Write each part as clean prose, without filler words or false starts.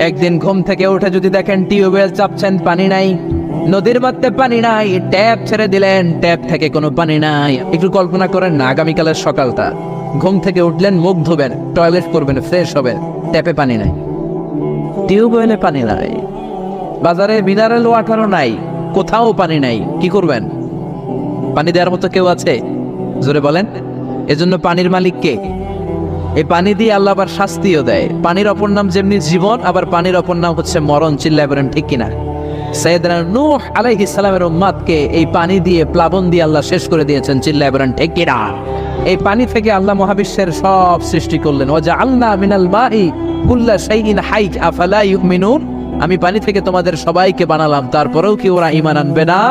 একদিন ঘুম থেকে উঠে যদি দেখেন টিউবওয়েল চাপছেন, পানি নাই, নদীর মধ্যে পানি নাই, ট্যাপ ছেড়ে দিলেন, ট্যাপ থেকে কোনো পানি নাই। একটু কল্পনা করেন না, আগামীকালের সকালটা, ঘুম থেকে উঠলেন, মুখ ধোবেন, টয়লেট করবেন, ফ্রেশ হবেন, ট্যাপে পানি নাই, টিউবওয়েলে পানি নাই, বাজারে মিনারেল ওয়াটারও নাই, কোথাও পানি নাই। কি করবেন? পানি দেওয়ার মতো কেউ আছে? জোরে বলেন। এজন্য পানির মালিক কে? এই পানি দিয়ে আল্লাহ আবার শাস্তিও দেয়। পানির অপর নাম যেমনি জীবন, আবার পানির অপর নাম হচ্ছে মরণ। চিল্লায় বলেন ঠিক কিনা? সাইয়েদনা নূহ আলাইহিস সালামের উম্মতকে এই পানি দিয়ে, প্লাবন দিয়ে আল্লাহ শেষ করে দিয়েছেন। চিল্লায় বলেন ঠিক কিনা? এই পানি থেকে আল্লাহ মহাবিশ্বের সব সৃষ্টি করলেন। ওয়াজআলনা মিনাল মাই কুল্লা শাইইন হাই আফালা ইউমিনুন। আমি পানি থেকে তোমাদের সবাইকে বানালাম, তারপরেও কি ওরা ঈমান আনবে না?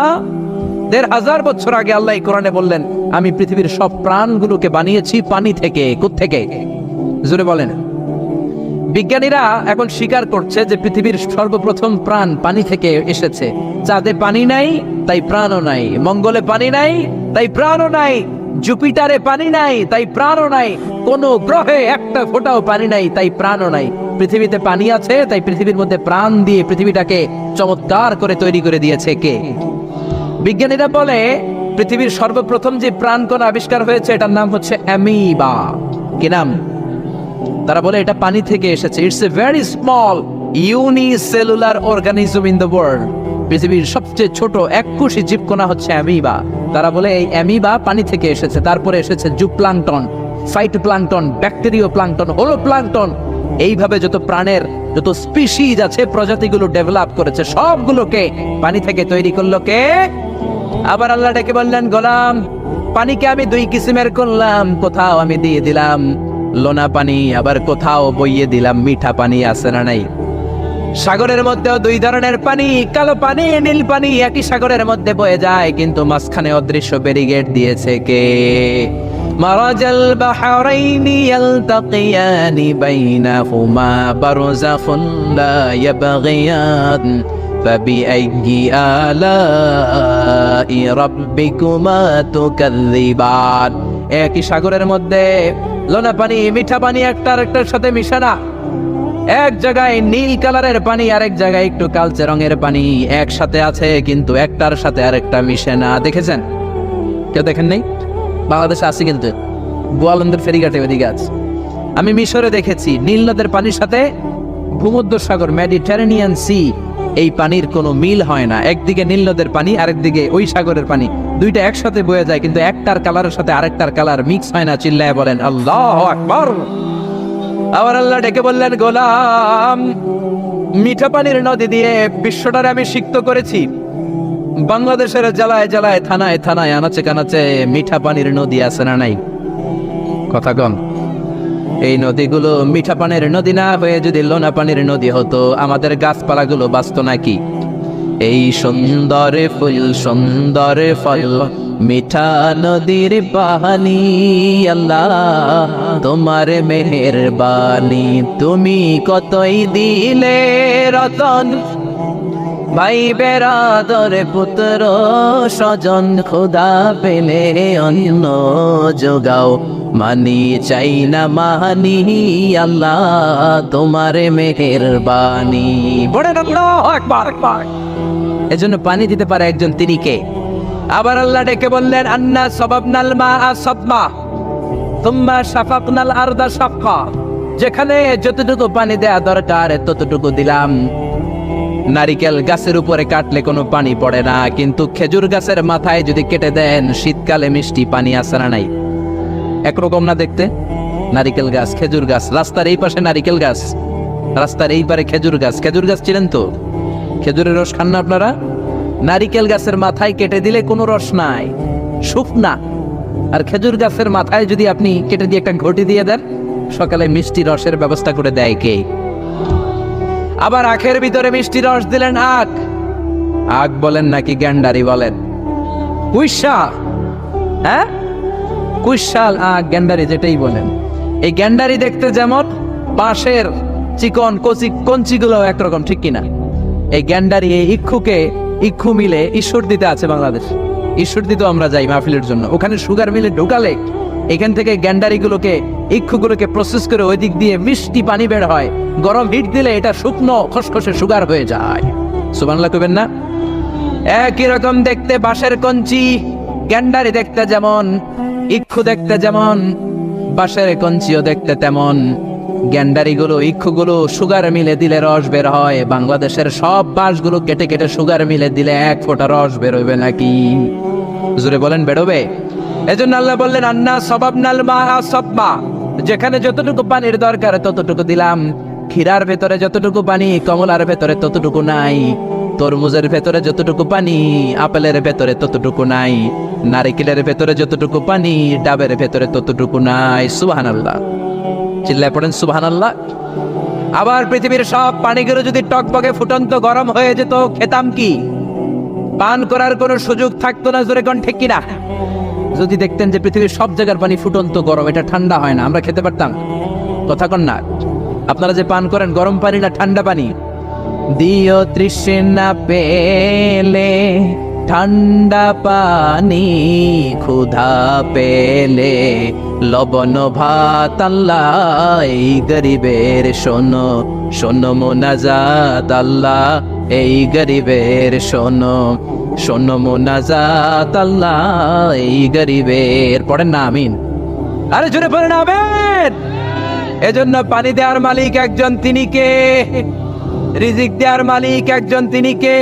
১৫০০ বছর আগে আল্লাহ এই কোরআনে বললেন, আমি পৃথিবীর সব প্রাণগুলোকে বানিয়েছি পানি থেকে। কোত্থেকে? জোরে বলেন। বিজ্ঞানীরা এখন স্বীকার করছে যে পৃথিবীর সর্বপ্রথম প্রাণ পানি থেকে এসেছে। চাঁদে পানি নাই, তাই প্রাণও নাই। মঙ্গলে পানি নাই, তাই প্রাণও নাই। জুপিটারে পানি নাই, তাই প্রাণও নাই। কোন গ্রহে একটা ফোঁটাও পানি নাই, তাই প্রাণও নাই। পৃথিবীতে পানি আছে, তাই পৃথিবীর মধ্যে প্রাণ দিয়ে পৃথিবীটাকে চমৎকার করে তৈরি করে দিয়েছে কে? বিজ্ঞানীরা বলে পৃথিবীর সর্বপ্রথম যে প্রাণকণ আবিষ্কার হয়েছে এটার নাম হচ্ছে অ্যামিবা। কি নাম? তারা বলে এটা পানি থেকে এসেছে। It's a very small unicellular organism in the world. পৃথিবীর সবচেয়ে ছোট এককোষী জীবকণা হচ্ছে অ্যামিবা। তারা বলে এই অ্যামিবা পানি থেকে এসেছে। তারপরে এসেছে জুপ্লাঙ্কটন, ফাইটোপ্লাঙ্কটন, ব্যাকটেরিয়া প্লাঙ্কটন, হোলোপ্লাঙ্কটন। এইভাবে যত প্রাণের যত স্পিসিজ আছে, প্রজাতিগুলো ডেভেলপ করেছে, সবগুলোকে পানি থেকে তৈরি করলো কে? আবার আল্লাহ ডেকে বললেন, গোলাম, পানিকে আমি দুই কিসিমের করলাম। কোথাও আমি দিয়ে দিলাম লোনা পানি, আবার কোথাও বইয়ে দিলাম মিঠা পানি। আছে না নাই? সাগরের মধ্যেও দুই ধরনের পানি, কালো পানি, নীল পানি একই সাগরের মধ্যে বয়ে যায়, কিন্তু মাঝখানে অদৃশ্য ব্যারিকেড দিয়েছে কে? মারাজাল বাহরাইনি ইয়ালতাকিয়ানি বাইনাহুমা বারযাখুন লা ইয়াবগিয়ান ফাবিআইয়ি আলাই রাব্বিকুমা তুকাযযিবান। একই সাগরের মধ্যে লোনা পানি, মিঠা পানি একটা আরেকটার সাথে মিশে না। এক জায়গায় নীল কালারের পানি, আরেক জায়গায় একটু কালচে রঙের পানি একসাথে আছে, কিন্তু একটার সাথে আরেকটা মিশে না। দেখেছেন? কেউ দেখেন নাই? বাংলাদেশে আছে, কিন্তু গোয়ালন্দের ফেরিঘাটে ওদিকে আছে। আমি মিশরে দেখেছি নীল নদের পানির সাথে ভূমধ্য সাগর, মেডিটেরেনিয়ান সি, এই পানির কোনো মিল হয় না। একদিকে নীল নদের পানি, আরেকদিকে ওই সাগরের পানি, দুইটা একসাথে বয়ে যায়, কিন্তু একটার কালারের সাথে আরেকটার কালার মিক্স হয় না। চিল্লায় বলেন আল্লাহু আকবার। আবার আল্লাহ ডেকে বললেন, গোলাম, মিঠা পানির নদী দিয়ে বিশ্বটারে আমি সিক্ত করেছি। বাংলাদেশের জেলায় জেলায়, থানায় থানায়, আনাচে কানাচে মিঠা পানির নদী আছে না নাই? কথা কন। এই নদীগুলো মিঠা পানির নদী না হয়ে যদি লোনা পানির নদী হতো, আমাদের গাছপালাগুলো বাঁচত নাকি? এই সুন্দর ফুল, সুন্দর ফল, মিঠা নদীর পানি, আল্লাহ তোমার মেহেরবানি। তুমি কতই দিলে রতন, ভাই বেরাদর, পুত্র স্বজন, খোদা পেলে অন্য যোগাও, মানি চাই না মানি, আল্লাহ তোমার মেহেরবানি। বলেন আল্লাহু আকবার। এজন্য পানি দিতে পারে একজন, তিনি কে? আবার আল্লাহ ডেকে বললেন, আন্না সাবাবনাল মাআ সাবমা সুম্মা শাফাকনাল আরদা শাফকা। যেখানে যতটুকু পানি দেয়া দরকার ততটুকু দিলাম। নারিকেল গাছের উপরে কাটলে কোনো পানি পড়ে না, কিন্তু খেজুর গাছের মাথায় যদি কেটে দেন, শীতকালে মিষ্টি পানি আসে না নাই? একরকম না দেখতে? নারিকেল গাছ, খেজুর গাছ, রাস্তার এই পাশে নারিকেল গাছ, রাস্তার এই পারে খেজুর গাছ। খেজুর গাছ চিনেন তো? খেজুরের রস খান না আপনারা? নারিকেল গাছের মাথায় কেটে দিলে কোনো রস নাই, শুকনা। আর খেজুর গাছের মাথায় যদি আপনি কেটে দিয়ে একটা ঘটি দিয়ে দেন, সকালে মিষ্টি রসের ব্যবস্থা করে দেয় কে? আবার আখের ভিতরে মিষ্টি রস দিলেন, আখ। আখ বলেন নাকি গ্যান্ডারি বলেন? কুইশা, হ্যাঁ, কুইশাল আখ, গ্যান্ডারি যেটাই বলেন। এই গ্যান্ডারি দেখতে যেমন, বাঁশের চিকন কচি কঞ্চিগুলো একরকম, ঠিক কিনা? এই গ্যান্ডারি, এই ইক্ষু মিলে ঈশ্বর দিতে আছে বাংলাদেশ। ঈশ্বর দিতে আমরা যাই মাহফিলের জন্য, ওখানে সুগার মিলে ঢোকালে এখান থেকে গ্যান্ডারিগুলোকে, ইক্ষুগুলোকে প্রসেস করে ওই দিক দিয়ে মিষ্টি পানি বের হয়। গরম হিট দিলে এটা শুকনো খসখসে সুগার হয়ে যায়। সুবহানাল্লাহ কইবেন না? একই রকম দেখতে বাঁশের কঞ্চি, গ্যান্ডারি দেখতে যেমন, ইক্ষু দেখতে যেমন, বাঁশের কঞ্চিও দেখতে তেমন। গ্যান্ডারিগুলো, ইক্ষুগুলো সুগার মিলে দিলে রস বের হয়। বাংলাদেশের সব বাঁশগুলো কেটে কেটে সুগার মিলে দিলে এক ফোঁটা রস বেরোবে নাকি? জোরে বলেন, বেরোবে? এজন্য আল্লাহ বললেন, আন্না সবাবনাল মাআ সাব্বা, যেখানে যতটুকু পানির দরকার ততটুকু দিলাম। ক্ষীরার ভেতরে যতটুকু পানি, কমলার ভেতরে ততটুকু নাই। তরমুজের ভেতরে যতটুকু পানি, আপেলের ভেতরে ততটুকু নাই। নারিকেলের ভেতরে যতটুকু পানি, ডাবের ভেতরে ততটুকু নাই। সুবহানাল্লাহ, চিল্লায় পড়েন সুবহানাল্লাহ। আবার পৃথিবীর সব পানিগুলো যদি টকবকে ফুটন্ত গরম হয়ে যেত, খেতাম কি? পান করার কোনো সুযোগ থাকতো না। জোরে কোন ঠিক কিনা? যদি দেখতেন যে পৃথিবীর সব জায়গার পানি ফুটন্ত গরম, এটা ঠান্ডা হয় না, আমরা খেতে পারতাম? কথা কন না? আপনারা যে পান করেন গরম পানি না ঠান্ডা পানি? দিও তৃষ্ণা পেলে ঠান্ডা পানি, ক্ষুধা পেলে লবণ ভাত। আল্লাহ এই গরিবের শোনো, শোনো মোনাজাত। আল্লাহ এই গরিবের শোনো, শোনো মোনাজাত। আল্লাহ এই গরিবের, পড়েন না আমিন? আরে জোরে পড়েন আমিন। এজন্য পানি দেওয়ার মালিক একজন, তিনি কে? রিজিক দেওয়ার মালিক একজন, তিনি কে?